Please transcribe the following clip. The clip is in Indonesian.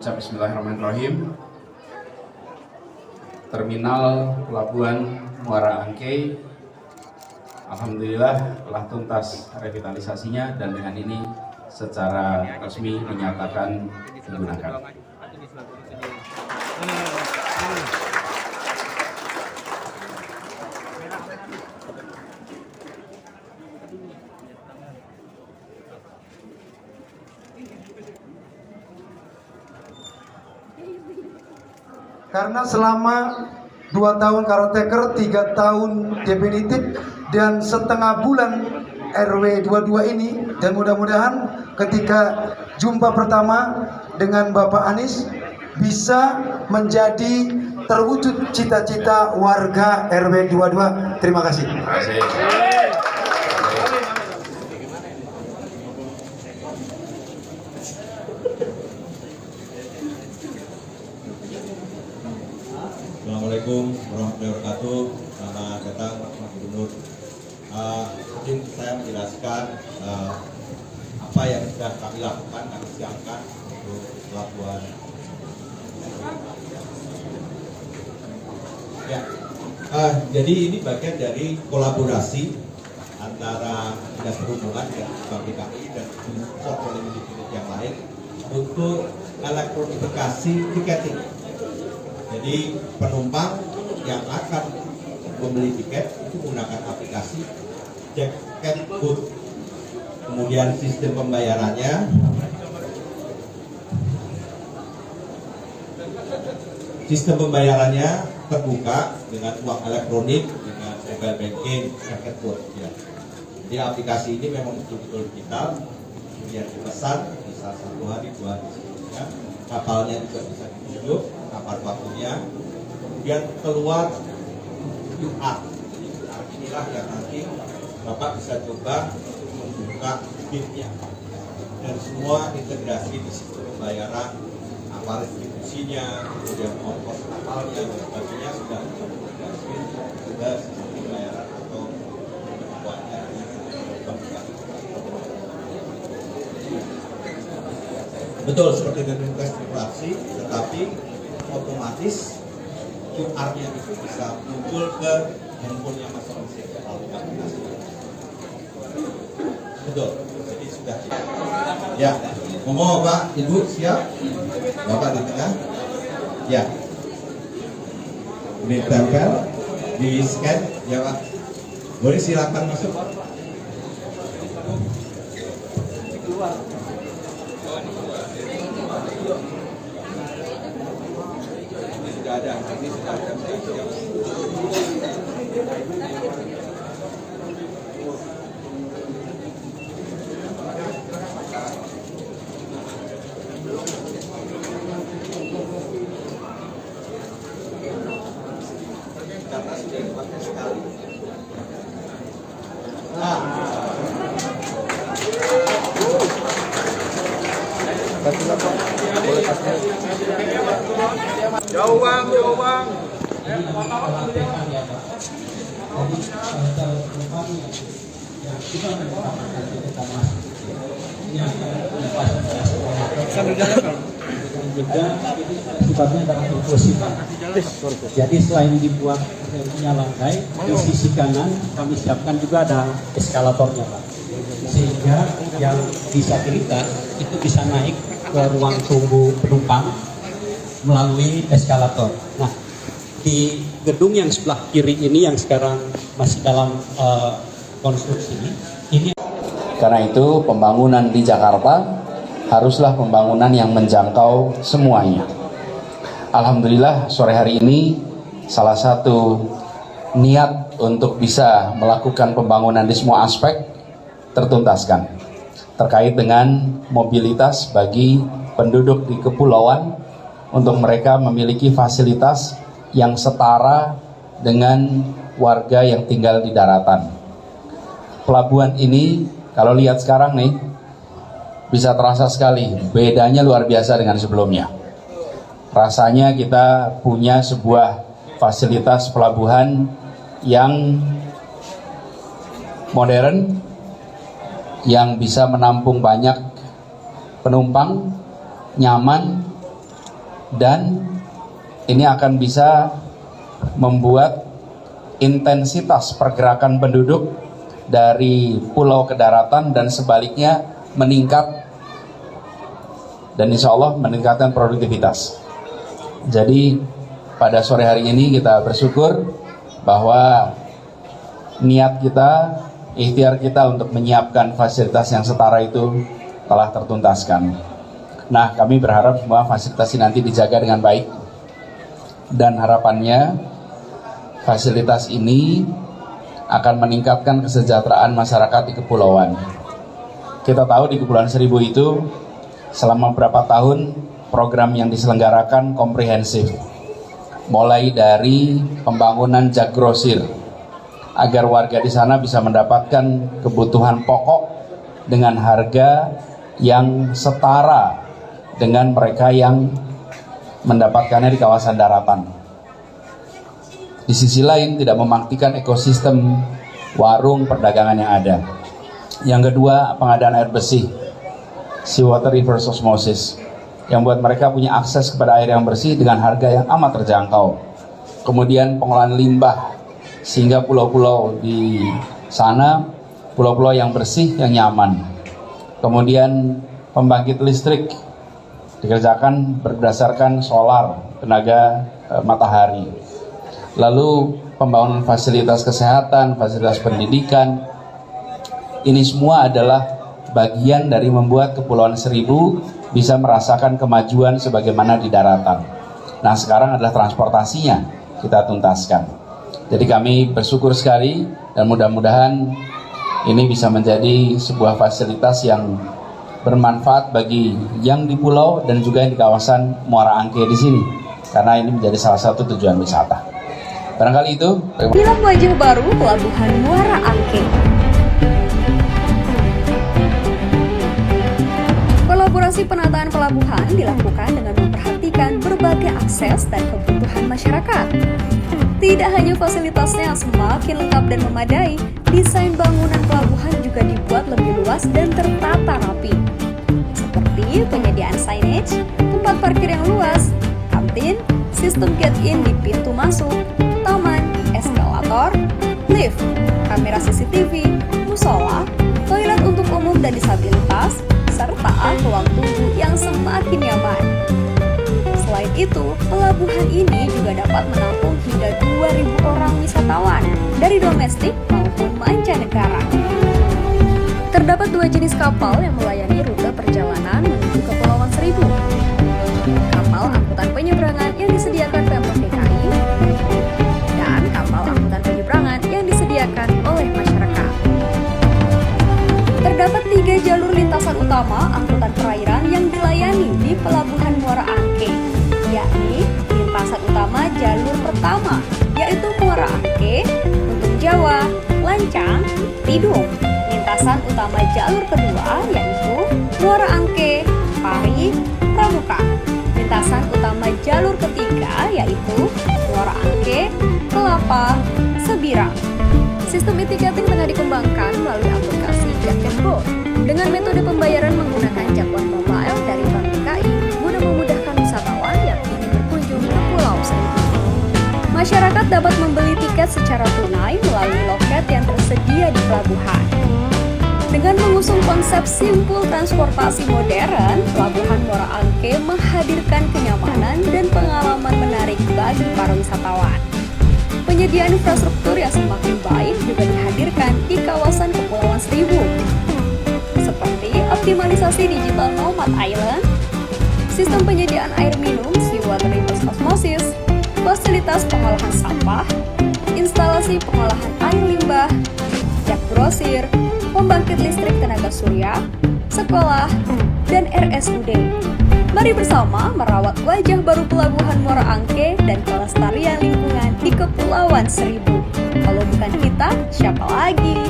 mengucap bismillahirrahmanirrahim. Terminal Pelabuhan Muara Angke alhamdulillah telah tuntas revitalisasinya dan dengan ini secara resmi menyatakan digunakan. Karena selama 2 tahun caretaker, 3 tahun definitif dan setengah bulan RW 22 ini, dan mudah-mudahan ketika jumpa pertama dengan Bapak Anies bisa menjadi terwujud cita-cita warga RW 22. Terima kasih. Terima kasih. Assalamualaikum warahmatullahi wabarakatuh. Selamat datang Pak Gubernur. Mungkin saya menjelaskan apa yang sudah kami lakukan, kami siapkan untuk pelabuhan. Ya, jadi ini bagian dari kolaborasi antara Dinas Perhubungan dan KPKI dan support unit yang lain untuk elektronifikasi tiketing. Jadi penumpang yang akan membeli tiket itu menggunakan aplikasi Jacketboot. Kemudian sistem pembayarannya terbuka dengan uang elektronik dengan mobile banking Jacketboot. Ya. Jadi aplikasi ini memang betul-betul digital. Kemudian dipesan bisa 1 hari 2 hari sebelumnya. Kapalnya juga bisa ditunjuk kapan waktunya, kemudian keluar QR. QR inilah yang nanti Bapak bisa coba membuka BIM-nya dan semua integrasi di sistem pembayaran, apa retribusinya, kemudian ongkos kapalnya dan sebagainya sudah terintegrasi ke sistem pembayaran atau pembayaran. Betul seperti registrasi, tetapi otomatis QR-nya itu bisa muncul ke handphonenya masing-masing melalui aplikasi. Betul, jadi sudah. Ya, ngomong Pak, Ibu siap? Bapak di tengah. Ya. Ini tempel, di scan, ya Pak. Boleh silakan masuk. Keluar. Ini sudah ada. Karena sudah dipakai sekali. Jauh bang. Sifatnya adalah inklusif. Jadi selain dibuat punya lantai, di sisi kanan kami siapkan juga ada eskalatornya, Pak. Sehingga yang disabilitas itu bisa naik ke ruang tunggu penumpang melalui eskalator. Nah, di gedung yang sebelah kiri ini yang sekarang masih dalam konstruksi ini. Karena itu pembangunan di Jakarta haruslah pembangunan yang menjangkau semuanya. Alhamdulillah sore hari ini salah satu niat untuk bisa melakukan pembangunan di semua aspek tertuntaskan. Terkait dengan mobilitas bagi penduduk di kepulauan untuk mereka memiliki fasilitas yang setara dengan warga yang tinggal di daratan. Pelabuhan ini kalau lihat sekarang nih bisa terasa sekali bedanya luar biasa dengan sebelumnya. Rasanya kita punya sebuah fasilitas pelabuhan yang modern, yang bisa menampung banyak penumpang, nyaman, dan ini akan bisa membuat intensitas pergerakan penduduk dari pulau ke daratan dan sebaliknya meningkat, dan insya Allah meningkatkan produktivitas. Jadi pada sore hari ini kita bersyukur bahwa niat kita, ikhtiar kita untuk menyiapkan fasilitas yang setara itu telah tertuntaskan. Nah, kami berharap semua fasilitas ini nanti dijaga dengan baik, dan harapannya fasilitas ini akan meningkatkan kesejahteraan masyarakat di kepulauan. Kita tahu di Kepulauan Seribu itu selama beberapa tahun program yang diselenggarakan komprehensif, mulai dari pembangunan jak grosir agar warga di sana bisa mendapatkan kebutuhan pokok dengan harga yang setara dengan mereka yang mendapatkannya di kawasan daratan. Di sisi lain tidak memaktikan ekosistem warung perdagangan yang ada. Yang kedua, pengadaan air bersih, seawater reverse osmosis, yang buat mereka punya akses kepada air yang bersih dengan harga yang amat terjangkau. Kemudian pengolahan limbah, sehingga pulau-pulau di sana pulau-pulau yang bersih, yang nyaman. Kemudian pembangkit listrik dikerjakan berdasarkan solar, tenaga matahari. Lalu pembangunan fasilitas kesehatan, fasilitas pendidikan, ini semua adalah bagian dari membuat Kepulauan Seribu bisa merasakan kemajuan sebagaimana di daratan. Nah, sekarang adalah transportasinya kita tuntaskan. Jadi kami bersyukur sekali, dan mudah-mudahan ini bisa menjadi sebuah fasilitas yang bermanfaat bagi yang di pulau dan juga yang di kawasan Muara Angke di sini, karena ini menjadi salah satu tujuan wisata. Barangkali itu. Film wajah baru Pelabuhan Muara Angke. Kolaborasi penataan pelabuhan dilakukan dengan memperhatikan berbagai akses dan kebutuhan masyarakat. Tidak hanya fasilitasnya yang semakin lengkap dan memadai, desain bangunan pelabuhan juga dibuat lebih luas dan tertata rapi. Seperti penyediaan signage, tempat parkir yang luas, kantin, sistem gate-in di pintu masuk, taman, eskalator, lift, kamera CCTV, musola, toilet untuk umum dan disabilitas, serta ruang tunggu yang semakin nyaman. Selain itu, pelabuhan ini juga dapat menampung hingga 2.000 orang wisatawan dari domestik maupun mancanegara. Terdapat 2 jenis kapal yang melayani rute perjalanan menuju Kepulauan Seribu. Kapal angkutan penyeberangan yang disediakan Pemprov DKI dan kapal angkutan penyeberangan yang disediakan oleh masyarakat. Terdapat 3 jalur lintasan utama angkutan perairan yang dilayani di Pelabuhan Muara Angke, yakni lintasan utama jalur pertama, yaitu Muara Angke, Untung Jawa, Lancang, Tidung. Lintasan utama jalur kedua, yaitu Muara Angke, Pari, Pramuka. Lintasan utama jalur ketiga, yaitu Muara Angke, Kelapa, Sebirang. Sistem e-ticketing tengah dikembangkan melalui aplikasi Jacketboat dengan metode pembayaran menggunakan jakwan mobile dari Bank DKI guna memudahkan wisatawan yang ingin berkunjung ke Pulau Seribu. Masyarakat dapat membeli tiket secara tunai melalui loket yang tersedia di pelabuhan. Dengan mengusung konsep simpul transportasi modern, Pelabuhan Muara Angke menghadirkan kenyamanan dan pengalaman menarik bagi para wisatawan. Penyediaan infrastruktur yang semakin baik juga dihadirkan di kawasan Kepulauan Seribu, seperti optimalisasi digital nomad island, sistem penyediaan air minum seawater reverse osmosis, fasilitas pengolahan sampah, instalasi pengolahan air limbah, jak grosir, pembangkit listrik tenaga surya, sekolah, dan RSUD. Mari bersama merawat wajah baru Pelabuhan Muara Angke dan kelestarian lingkungan di Kepulauan Seribu. Kalau bukan kita, siapa lagi?